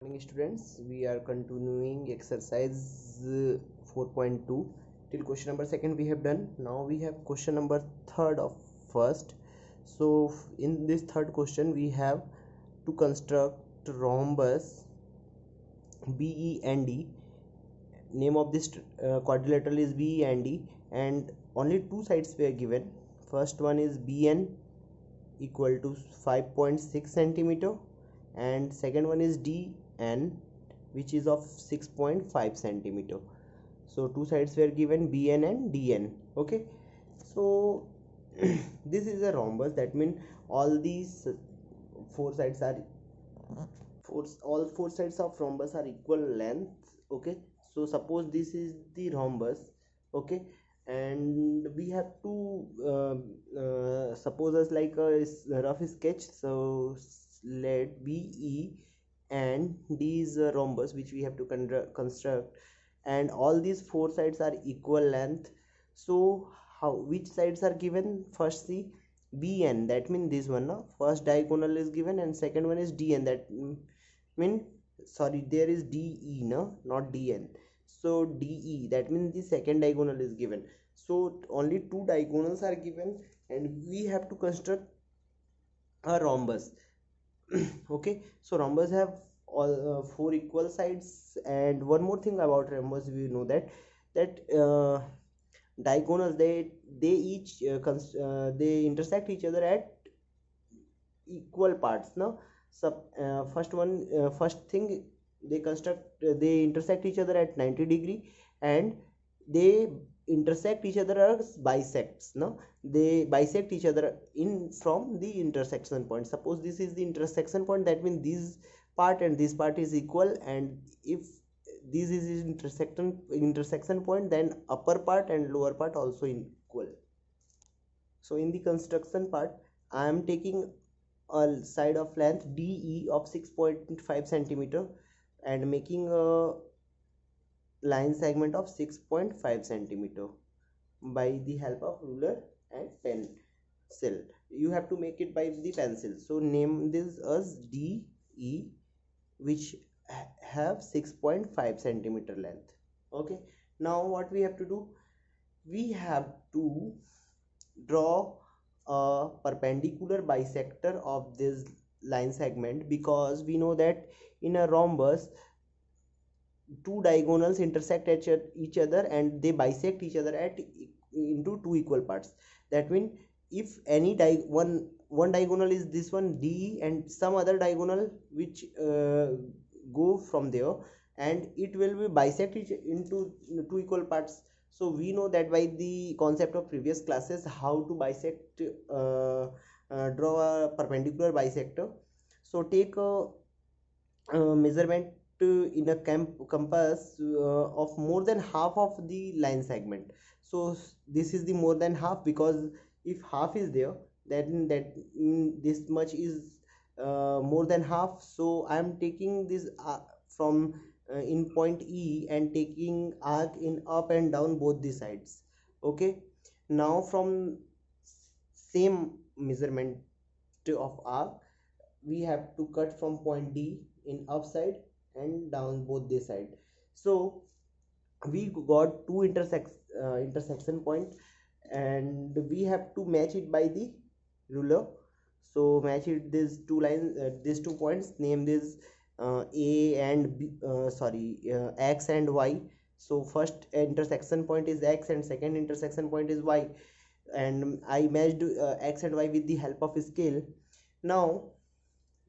Morning students, we are continuing exercise 4.2 till question number second we have done. Now we have question number third of first. So in this third question we have to construct rhombus BEND. Name of this quadrilateral is BEND and only two sides were given. First one is BN equal to 5.6 centimeter and second one is DN which is of 6.5 centimeter. So two sides were given, BN and DN. Okay, so this is a rhombus. That means all these four sides are all four sides of rhombus are equal length. Okay, so suppose this is the rhombus. Okay, and we have to suppose as like a rough sketch. So let BE and D is a rhombus which we have to construct, and all these four sides are equal length. So how, which sides are given? First see BN, that means this one, no? First diagonal is given and second one is DN, that mean, sorry, there is DE, no, not DN. So DE, that means the second diagonal is given. So only two diagonals are given and we have to construct a rhombus. Okay, so rhombus have all four equal sides. And one more thing about rhombus, we know that diagonals, they each they intersect each other at equal parts, no? First thing, they construct they intersect each other at 90-degree, and they intersect each other as bisects, no? They bisect each other in from the intersection point. Suppose this is the intersection point, that means this part and this part is equal, and if this is intersection point, then upper part and lower part also equal. So in the construction part, I am taking a side of length DE of 6.5 centimeter and making a line segment of 6.5 centimeter by the help of ruler and pencil. You have to make it by the pencil. So name this as DE, which have 6.5 centimeter length. Okay, now what we have to do? We have to draw a perpendicular bisector of this line segment, because we know that in a rhombus two diagonals intersect each other and they bisect each other at into two equal parts. That means if any one diagonal is this one D, and some other diagonal which go from there, and it will be bisect into two equal parts. So we know that by the concept of previous classes how to bisect draw a perpendicular bisector. So take a measurement in a compass of more than half of the line segment. So this is the more than half, because if half is there, then this much is more than half. So I am taking this from in point E and taking arc in up and down both the sides. Okay, now from same measurement of arc, we have to cut from point D in upside and down both the side. So we got two intersection point, and we have to match it by the ruler. So match it these two lines, these 2 points, name this A and B, X and Y. So first intersection point is X and second intersection point is Y, and I matched X and Y with the help of scale. Now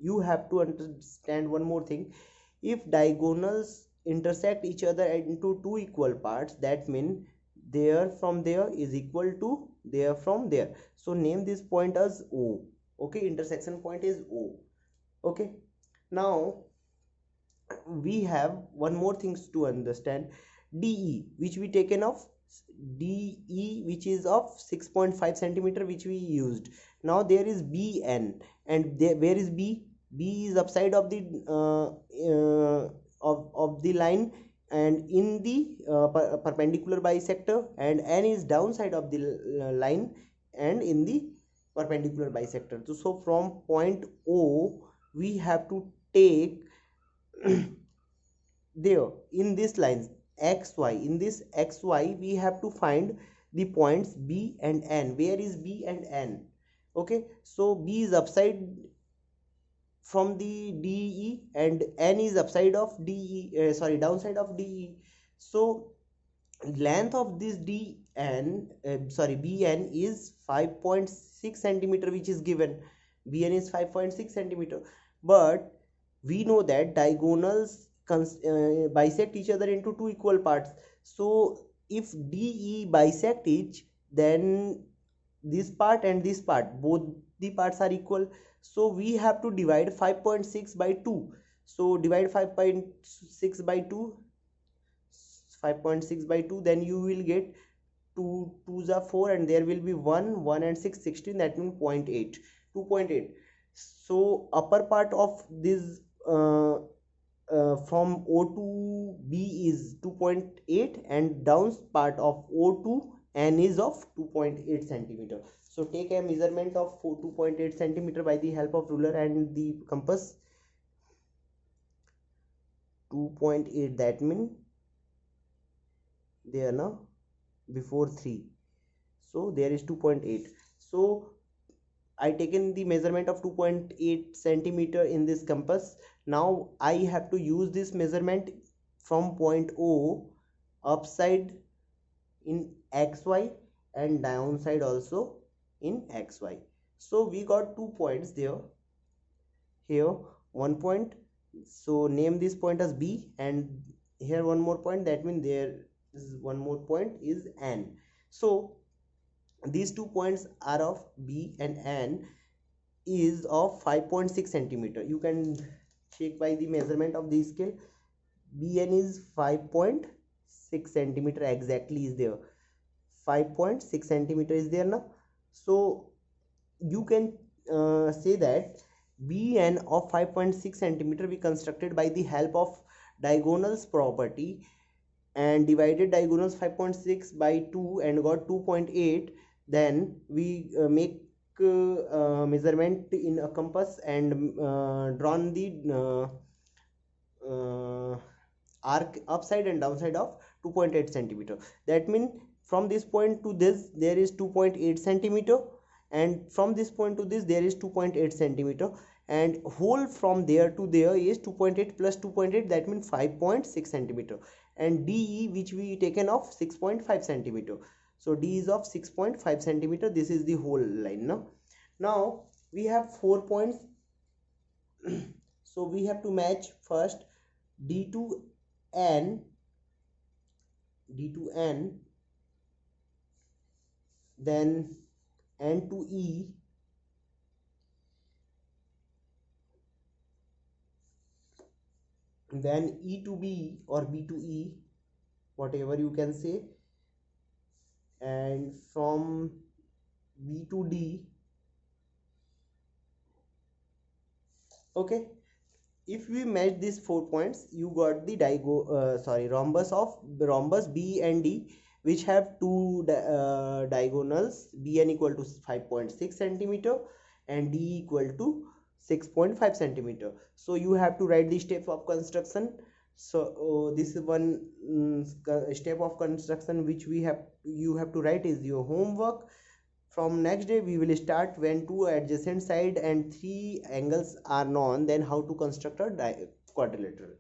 you have to understand one more thing. If diagonals intersect each other into two equal parts, that means there from there is equal to there from there. So name this point as O. Okay, intersection point is O. Okay, now we have one more things to understand. DE, which we taken of DE, which is of 6.5 centimeter, which we used. Now there is BN, and there, where is B? B is upside of the of the line and in the perpendicular bisector, and N is downside of the line and in the perpendicular bisector. So from point O we have to take there in this lines xy, in this xy we have to find the points B and N. Where is B and N? Okay, so B is upside from the DE and N is upside of DE, sorry, downside of DE. So length of this DN, sorry, BN is 5.6 centimeter, which is given. BN is 5.6 centimeter, but we know that diagonals bisect each other into two equal parts. So if DE bisect each, then this part and this part, both the parts are equal. So we have to divide 5.6 by 2. So divide 5.6 by 2, 5.6 by 2, then you will get 2 2s are 4, and there will be 1 1 and 6 16, that means 0.8, 2.8. So upper part of this from O to B is 2.8, and down part of O to N is of 2.8 centimeter. So take a measurement of 2.8 centimeter by the help of ruler and the compass. 2.8, that means there now before 3, so there is 2.8. So I taken the measurement of 2.8 centimeter in this compass. Now I have to use this measurement from point O upside in xy and downside also in xy. So we got 2 points there, here 1 point, so name this point as B, and here one more point, that means there is one more point is N. So these 2 points are of B and N is of 5.6 centimeter. You can check by the measurement of the scale. BN is 5.6 centimeter exactly is there. 5.6 centimeter is there now. So you can say that BN of 5.6 centimeter we constructed by the help of diagonals property, and divided diagonals 5.6 by 2 and got 2.8. Then we make measurement in a compass and drawn the arc upside and downside of 2.8 centimeter. That means from this point to this there is 2.8 centimeter, and from this point to this there is 2.8 centimeter, and whole from there to there is 2.8 plus 2.8, that means 5.6 centimeter, and DE which we taken of 6.5 centimeter. So D is of 6.5 centimeter. This is the whole line. Now we have 4 points. So we have to match first D to N, then N to E, then E to B or B to E, whatever you can say, and from B to D. Okay, if we match these 4 points, you got the rhombus B and D, which have two diagonals, BN equal to 5.6 centimeter and D equal to 6.5 centimeter. So you have to write the steps of construction. So this is one step of construction which you have to write is your homework. From next day we will start when two adjacent side and three angles are known, then how to construct a quadrilateral.